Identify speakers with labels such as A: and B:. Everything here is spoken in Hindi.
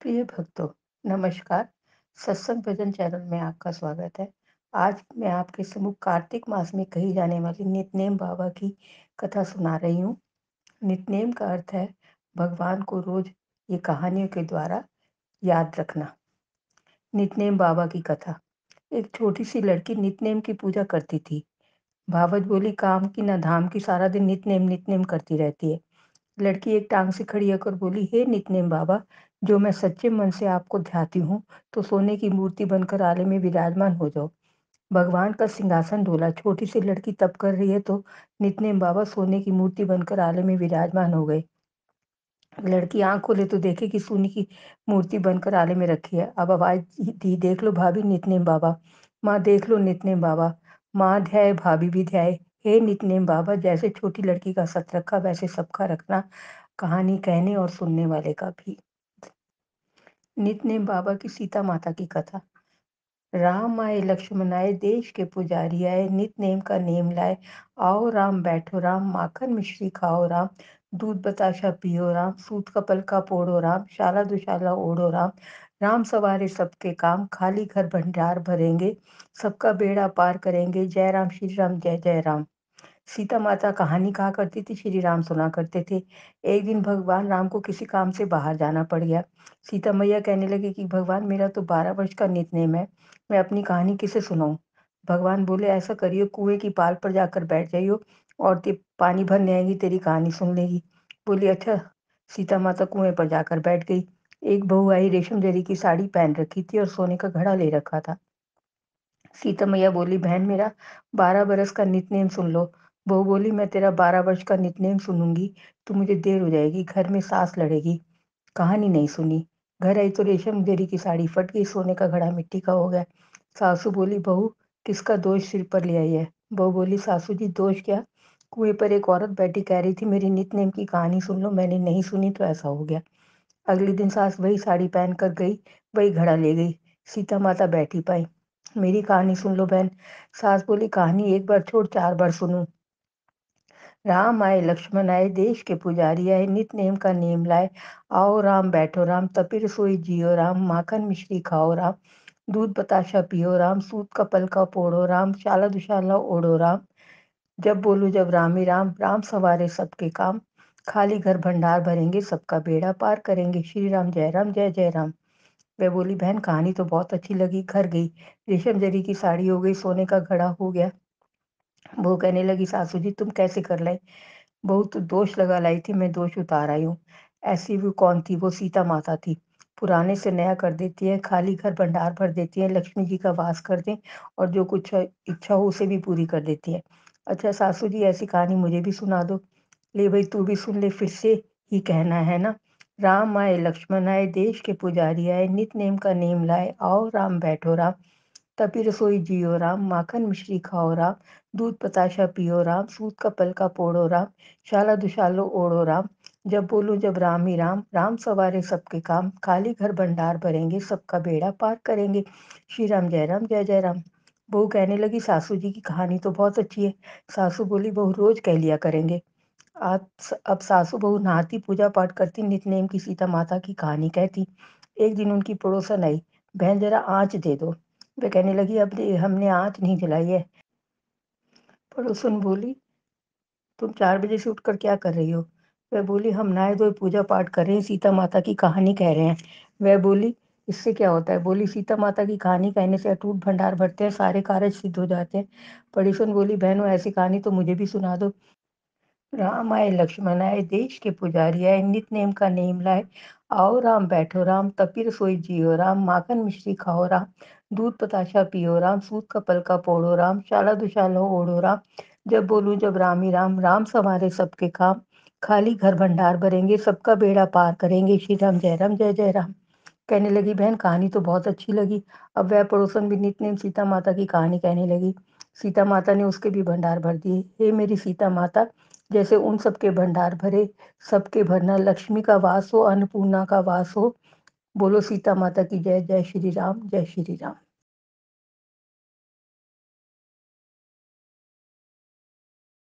A: प्रिय भक्तों, नमस्कार। सत्संग भजन चैनल में आपका स्वागत है। आज मैं आपके सम्मुख कार्तिक मास में कही जाने वाली नितनेम बाबा की कथा सुना रही हूँ। नितनेम का अर्थ है भगवान को रोज ये कहानियों के द्वारा याद रखना। नितनेम बाबा की कथा। एक छोटी सी लड़की नितनेम की पूजा करती थी। भावच बोली, काम की ना धाम की, सारा दिन नितनेम नितनेम करती रहती है। लड़की एक टांग से खड़ी होकर बोली, हे नितनेम बाबा, जो मैं सच्चे मन से आपको ध्याती हूँ तो सोने की मूर्ति बनकर आले में विराजमान हो जाओ। भगवान का सिंहासन डोला। छोटी सी लड़की तप कर रही है तो नितनेम बाबा सोने की मूर्ति बनकर आले में विराजमान हो गए। लड़की आंख खोले तो देखे कि सोने की मूर्ति बनकर आले में रखी है। अब आवाज दी, देख लो भाभी नितनेम बाबा। माँ देख लो नितनेम बाबा। माँ ध्याय, भाभी भी ध्याय। हे नितनेम बाबा, जैसे छोटी लड़की का सत रखा वैसे सबका रखना, कहानी कहने और सुनने वाले का भी। नितनेम बाबा की सीता माता की कथा। राम आए लक्ष्मण आए, देश के पुजारी आए, नितनेम का नेम लाए। आओ राम बैठो राम, माखन मिश्री खाओ राम, दूध बताशा पियो राम, सूत का पलका पोड़ो राम, शाला दुशाला ओढ़ो राम। राम सवारे सबके काम, खाली घर भंडार भरेंगे, सबका बेड़ा पार करेंगे। जय राम श्री राम, जय जय राम। सीता माता कहानी कहा करती थी, श्री राम सुना करते थे। एक दिन भगवान राम को किसी काम से बाहर जाना पड़ गया। सीता मैया कहने लगी कि भगवान, मेरा तो 12 वर्ष का नितनेम है, मैं अपनी कहानी किसे सुनाऊं। भगवान बोले, ऐसा करियो, कुएं की पाल पर जाकर बैठ जाइयो, औरतें पानी भरने आएंगी, तेरी कहानी सुन लेगी। बोली, अच्छा। सीता माता कुएं पर जाकर बैठ गई। एक बहू आई, रेशम जरी की साड़ी पहन रखी थी और सोने का घड़ा ले रखा था। सीता मैया बोली, बहन मेरा 12 बरस का नितनेम सुन लो। बहू बोली, मैं तेरा 12 वर्ष का नितनेम सुनूंगी तो मुझे देर हो जाएगी, घर में सास लड़ेगी। कहानी नहीं सुनी। घर आई तो रेशम जरी की साड़ी फट गई, सोने का घड़ा मिट्टी का हो गया। सासू बोली, बहू किसका दोष सिर पर ले आई है। बहू बोली, सासू जी दोष क्या। कुएं पर एक औरत बैठी कह रही थी मेरी नितनेम की कहानी सुन लो, मैंने नहीं सुनी तो ऐसा हो गया। अगले दिन सास वही साड़ी पहन कर गई, वही घड़ा ले गई। सीता माता बैठी पाई। मेरी कहानी सुन लो बहन। सास बोली, कहानी एक बार छोड़ 4 बार सुनूं। राम आए लक्ष्मण आए, देश के पुजारी आए, नित नेम का नेम लाए। आओ राम बैठो राम, तपी रसोई जियो राम, माखन मिश्री खाओ राम, दूध बताशा पियो राम, सूत का पलका पोड़ो राम, शाला दुशाला ओढ़ो राम। जब बोलूं जब राम ही राम, राम सवारे सबके काम, खाली घर भंडार भरेंगे, सबका बेड़ा पार करेंगे। श्री राम, जय राम, जय जय राम। वह बोली, बहन कहानी तो बहुत अच्छी लगी। घर गई, रेशम जरी की साड़ी हो गई, सोने का घड़ा हो गया। बहू कहने लगी, सासू जी तुम कैसे कर लाई। बहू तो दोष लगा लाई थी, मैं दोष उतार आई हूँ। ऐसी वो कौन थी, वो सीता माता थी। पुराने से नया कर देती है, खाली घर भंडार भर देती है, लक्ष्मी जी का वास कर दें और जो कुछ इच्छा हो उसे भी पूरी कर देती है। अच्छा सासू जी, ऐसी कहानी मुझे भी सुना दो। ले भाई, तू भी सुन ले, फिर से ही कहना है ना। राम आए लक्ष्मण आए, देश के पुजारी आए, नित नेम का नेम लाए। आओ राम बैठो राम, तपी रसोई जियो राम, माखन मिश्री खाओ राम, दूध बताशा पियो राम, सूत का पलका पोड़ो राम, शाला दुशालो ओढ़ो राम। जब बोलूं जब राम ही राम, राम सवारे सबके काम, खाली घर भंडार भरेंगे, सबका बेड़ा पार करेंगे। श्री राम, जय राम, जय जय राम। बहू कहने लगी, सासू जी की कहानी तो बहुत अच्छी है। सासू बोली, बहू रोज कह लिया करेंगे। अब सासू बहू नहाती, पूजा पाठ करती, नितनेम की सीता माता की कहानी कहती। एक दिन उनकी पड़ोसन आई, बहन जरा आँच दे दो। वे कहने लगी, अब हमने आँच नहीं जलाई है। पड़ोसन बोली, तुम 4 बजे से उठकर क्या कर रही हो। वह बोली, हम नहाए धोए पूजा पाठ कर रहे हैं, सीता माता की कहानी कह रहे हैं। वह बोली, इससे क्या होता है। बोली, सीता माता की कहानी कहने से अटूट भंडार भरते हैं, सारे कार्य सिद्ध हो जाते हैं। पड़ोसन बोली, बहनों ऐसी कहानी तो मुझे भी सुना दो। राम आए लक्ष्मण आए, देश के पुजारी आए, नित नेम का नेम लाए। आओ राम बैठो राम, तपी रसोई जियो राम, माखन मिश्री खाओ राम, दूध बताशा पियो राम, सूत का पलका पोड़ो राम, शाला दुशाला ओढ़ो राम। जब बोलूं जब राम ही राम, राम सवारे सबके काम, खाली घर भंडार भरेंगे, सबका बेड़ा पार करेंगे। श्री राम, जय राम, जय जय राम। कहने लगी, बहन कहानी तो बहुत अच्छी लगी। अब वह पड़ोसन भी नित्य सीता माता की कहानी कहने लगी। सीता माता ने उसके भी भंडार भर दिए। हे मेरी सीता माता, जैसे उन सबके भंडार भरे, सबके भरना, लक्ष्मी का वास हो, अन्नपूर्णा का वास हो। बोलो सीता माता की जय, जय श्री राम, जय श्री राम।